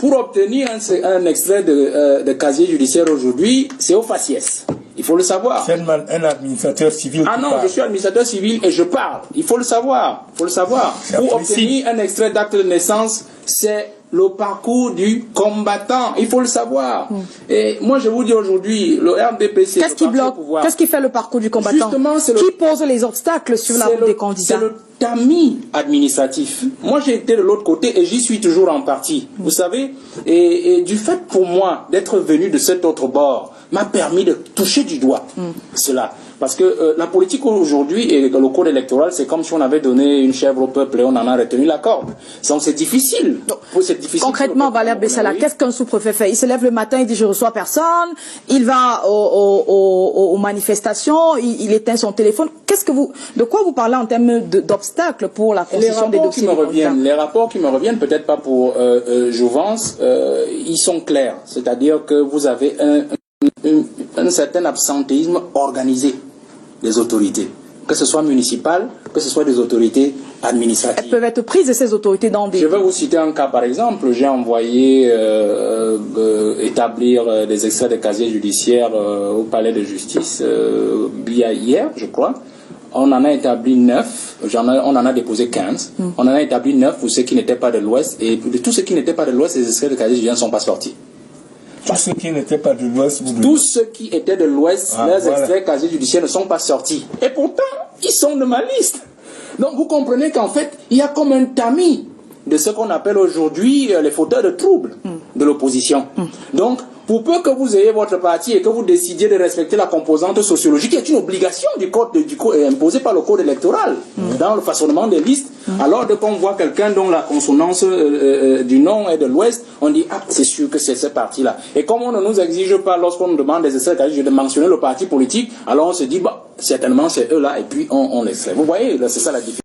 pour obtenir un extrait de casier judiciaire aujourd'hui, c'est au faciès. Il faut le savoir. C'est un administrateur civil. Ah non, je suis administrateur civil et je parle. Il faut le savoir. Il faut le savoir. Pour obtenir un extrait d'acte de naissance, c'est le parcours du combattant. Il faut le savoir. Et moi, je vous dis aujourd'hui, le RDPC... Qu'est-ce qui bloque? Qu'est-ce qui fait le parcours du combattant? Justement, c'est qui pose les obstacles sur la route des candidats? C'est le tamis administratif. Moi, j'ai été de l'autre côté et j'y suis toujours en partie. Vous savez, et du fait pour moi d'être venu de cet autre bord m'a permis de toucher du doigt cela. Parce que la politique aujourd'hui et le code électoral, c'est comme si on avait donné une chèvre au peuple et on en a retenu la corde. Donc c'est difficile. Concrètement, Valère Bessala, qu'est-ce qu'un sous-préfet fait? Il se lève le matin, il dit je reçois personne, il va aux manifestations, il éteint son téléphone. De quoi vous parlez en termes d'obstacles pour la concession des dossiers? Les rapports qui me reviennent, peut-être pas pour Jouvence, ils sont clairs. C'est-à-dire que vous avez un certain absentéisme organisé des autorités, que ce soit municipal, que ce soit des autorités administratives. Elles peuvent être prises, ces autorités, dans des... Je vais vous citer un cas par exemple. J'ai envoyé établir des extraits de casier judiciaire au palais de justice hier, je crois. On en a établi 9, on en a déposé 15. On en a établi 9 pour ceux qui n'étaient pas de l'Ouest, et de tous ceux qui n'étaient pas de l'Ouest, les extraits de casier judiciaire ne sont pas sortis. Tous ceux qui n'étaient pas de l'Ouest, tous ceux qui étaient de l'Ouest, leurs extraits casier judiciaire ne sont pas sortis. Et pourtant, ils sont de ma liste. Donc vous comprenez qu'en fait, il y a comme un tamis de ce qu'on appelle aujourd'hui les fauteurs de troubles de l'opposition. Donc, pour peu que vous ayez votre parti et que vous décidiez de respecter la composante sociologique, qui est une obligation du code imposée par le code électoral dans le façonnement des listes, alors dès qu'on voit quelqu'un dont la consonance du nom est de l'Ouest, on dit ah c'est sûr que c'est ce parti-là. Et comme on ne nous exige pas lorsqu'on nous demande des essais de mentionner le parti politique, alors on se dit bah certainement c'est eux là et puis on l'extrait. Vous voyez, c'est ça la différence.